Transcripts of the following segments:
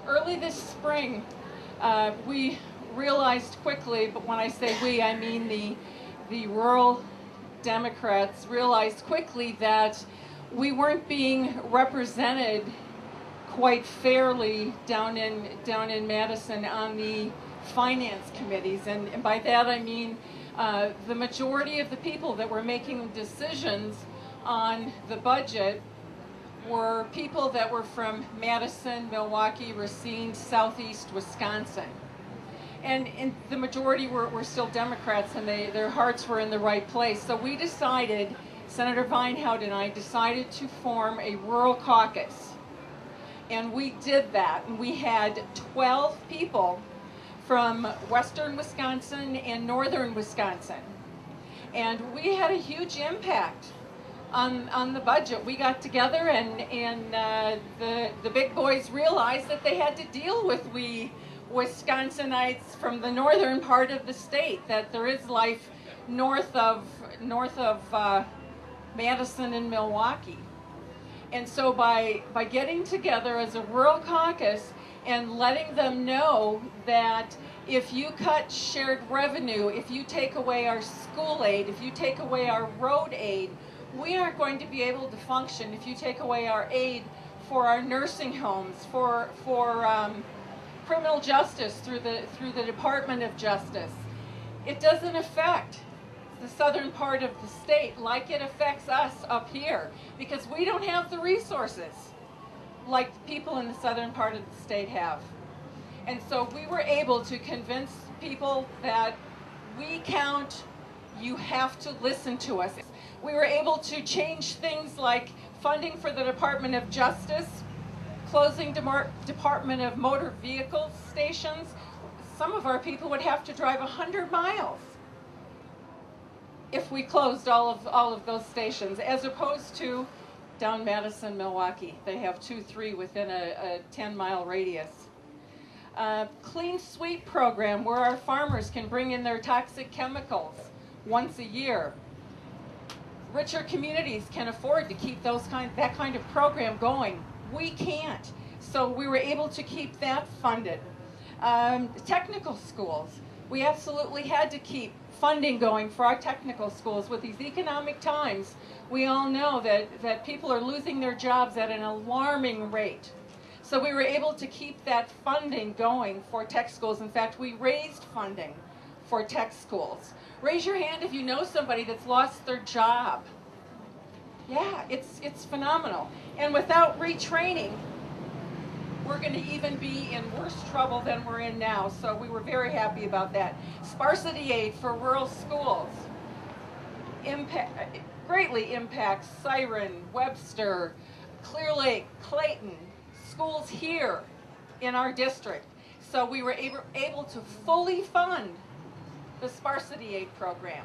early this spring, we realized quickly, but when I say we, I mean the rural Democrats realized quickly that we weren't being represented quite fairly down in Madison on the finance committees, and by that I mean the majority of the people that were making decisions on the budget were people that were from Madison, Milwaukee, Racine, Southeast Wisconsin. And the majority were still Democrats, and their hearts were in the right place. So we decided, Senator Vinehout and I decided to form a rural caucus. And we did that, and we had 12 people from western Wisconsin and northern Wisconsin. And we had a huge impact on the budget. We got together, and the big boys realized that they had to deal with we Wisconsinites from the northern part of the state, that there is life north of Madison and Milwaukee. And so by getting together as a rural caucus and letting them know that if you cut shared revenue, if you take away our school aid, if you take away our road aid, we aren't going to be able to function. If you take away our aid for our nursing homes, for criminal justice through the Department of Justice, it doesn't affect the southern part of the state like it affects us up here, because we don't have the resources like the people in the southern part of the state have. And so we were able to convince people that we count, you have to listen to us. We were able to change things like funding for the Department of Justice, closing Department of Motor Vehicle stations. Some of our people would have to drive 100 miles if we closed all of those stations, as opposed to down Madison, Milwaukee. They have 2, 3 within a 10-mile radius. Clean Sweep program, where our farmers can bring in their toxic chemicals once a year. Richer communities can afford to keep that kind of program going. We can't. So we were able to keep that funded. Technical schools. We absolutely had to keep funding going for our technical schools. With these economic times, we all know that people are losing their jobs at an alarming rate. So we were able to keep that funding going for tech schools. In fact, we raised funding for tech schools. Raise your hand if you know somebody that's lost their job. Yeah, it's phenomenal. And without retraining, we're going to even be in worse trouble than we're in now. So we were very happy about that. Sparsity aid for rural schools greatly impacts Siren, Webster, Clear Lake, Clayton, schools here in our district. So we were able to fully fund the sparsity aid program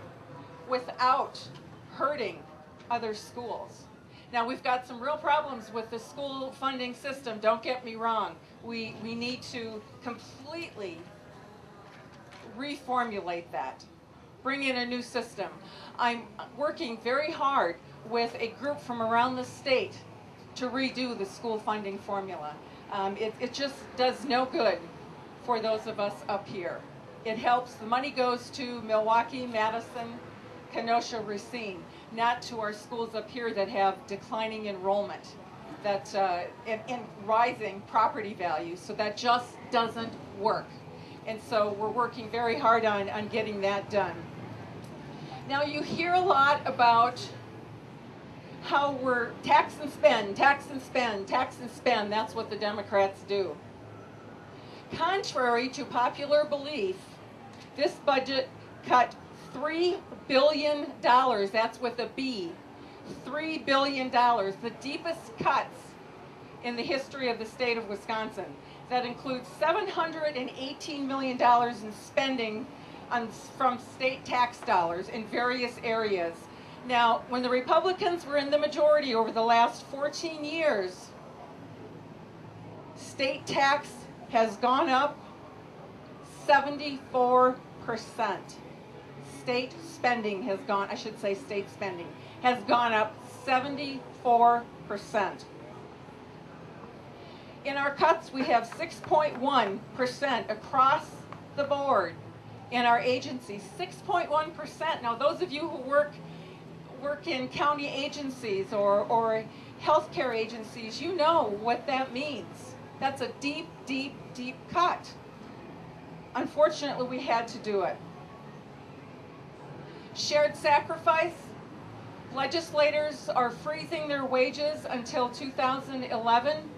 without hurting other schools. Now, we've got some real problems with the school funding system, don't get me wrong. We need to completely reformulate that, bring in a new system. I'm working very hard with a group from around the state to redo the school funding formula. It just does no good for those of us up here. It helps, the money goes to Milwaukee, Madison, Kenosha, Racine, not to our schools up here that have declining enrollment and rising property values. So that just doesn't work. And so we're working very hard on getting that done. Now, you hear a lot about how we're tax and spend, tax and spend, tax and spend. That's what the Democrats do. Contrary to popular belief, this budget cut $3 billion, that's with a B, $3 billion, the deepest cuts in the history of the state of Wisconsin. That includes $718 million in spending from state tax dollars in various areas. Now, when the Republicans were in the majority over the last 14 years, state tax has gone up 74%. State spending has gone, I should say state spending, has gone up 74%. In our cuts, we have 6.1% across the board in our agencies. 6.1%. Now, those of you who work in county agencies or healthcare agencies, you know what that means. That's a deep, deep, deep cut. Unfortunately, we had to do it. Shared sacrifice. Legislators are freezing their wages until 2011.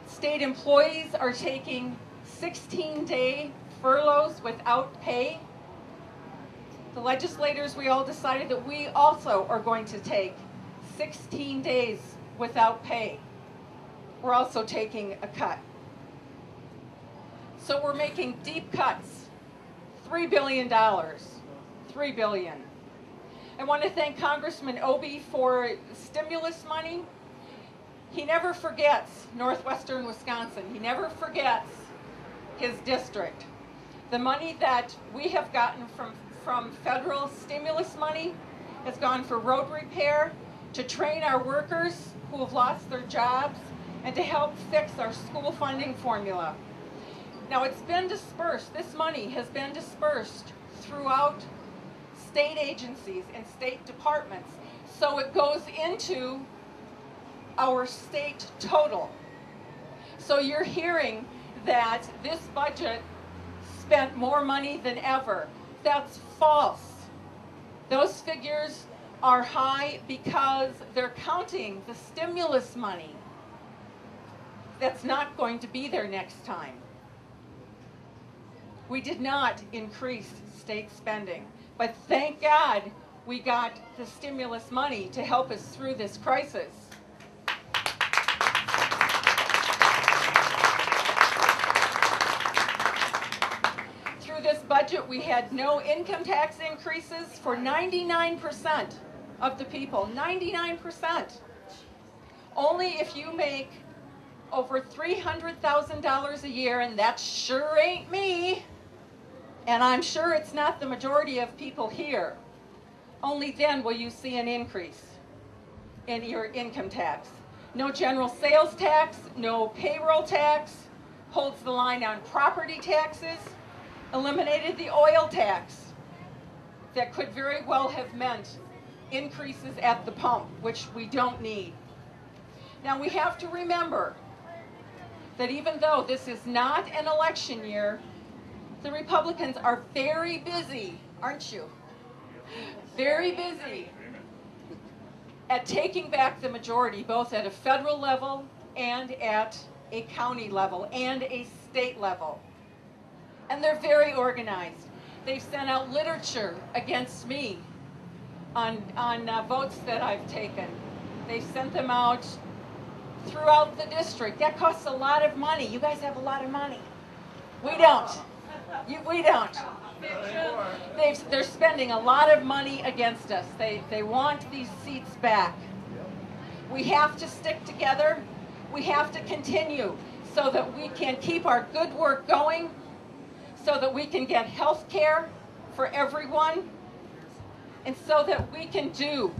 State employees are taking 16-day furloughs without pay. The legislators, we all decided that we also are going to take 16 days without pay. We're also taking a cut. So we're making deep cuts, $3 billion, $3 billion. I want to thank Congressman Obey for stimulus money. He never forgets northwestern Wisconsin. He never forgets his district. The money that we have gotten from federal stimulus money has gone for road repair, to train our workers who have lost their jobs, and to help fix our school funding formula. Now, it's been dispersed. This money has been dispersed throughout state agencies and state departments. So it goes into our state total. So you're hearing that this budget spent more money than ever. That's false. Those figures are high because they're counting the stimulus money that's not going to be there next time. We did not increase state spending, but thank God we got the stimulus money to help us through this crisis. Through this budget, we had no income tax increases for 99% of the people, 99%. Only if you make over $300,000 a year, and that sure ain't me, and I'm sure it's not the majority of people here, only then will you see an increase in your income tax. No general sales tax, no payroll tax, holds the line on property taxes, eliminated the oil tax that could very well have meant increases at the pump, which we don't need. Now, we have to remember that even though this is not an election year, the Republicans are very busy, aren't you? Very busy at taking back the majority, both at a federal level and at a county level and a state level. And they're very organized. They've sent out literature against me on votes that I've taken. They've sent them out throughout the district. That costs a lot of money. You guys have a lot of money. We don't. We don't. They're spending a lot of money against us. They want these seats back. We have to stick together. We have to continue so that we can keep our good work going, so that we can get health care for everyone, and so that we can do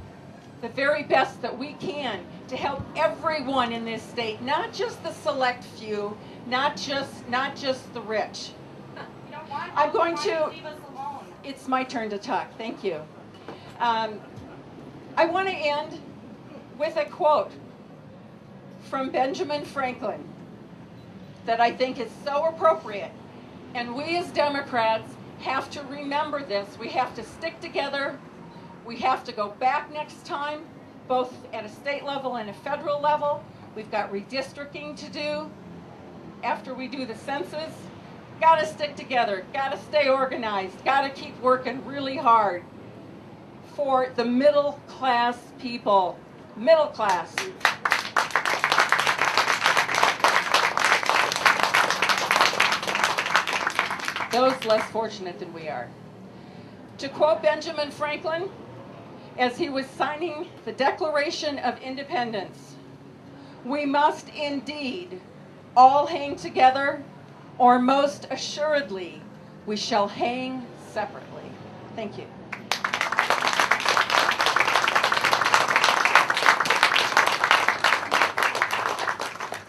the very best that we can to help everyone in this state, not just the select few, not just the rich. I'm going to, it's my turn to talk, thank you. I want to end with a quote from Benjamin Franklin that I think is so appropriate. And we as Democrats have to remember this. We have to stick together. We have to go back next time, both at a state level and a federal level. We've got redistricting to do after we do the census. Got to stick together, got to stay organized, got to keep working really hard for the middle class people. Middle class. Those less fortunate than we are. To quote Benjamin Franklin, as he was signing the Declaration of Independence, "We must indeed all hang together, or most assuredly we shall hang separately." Thank you.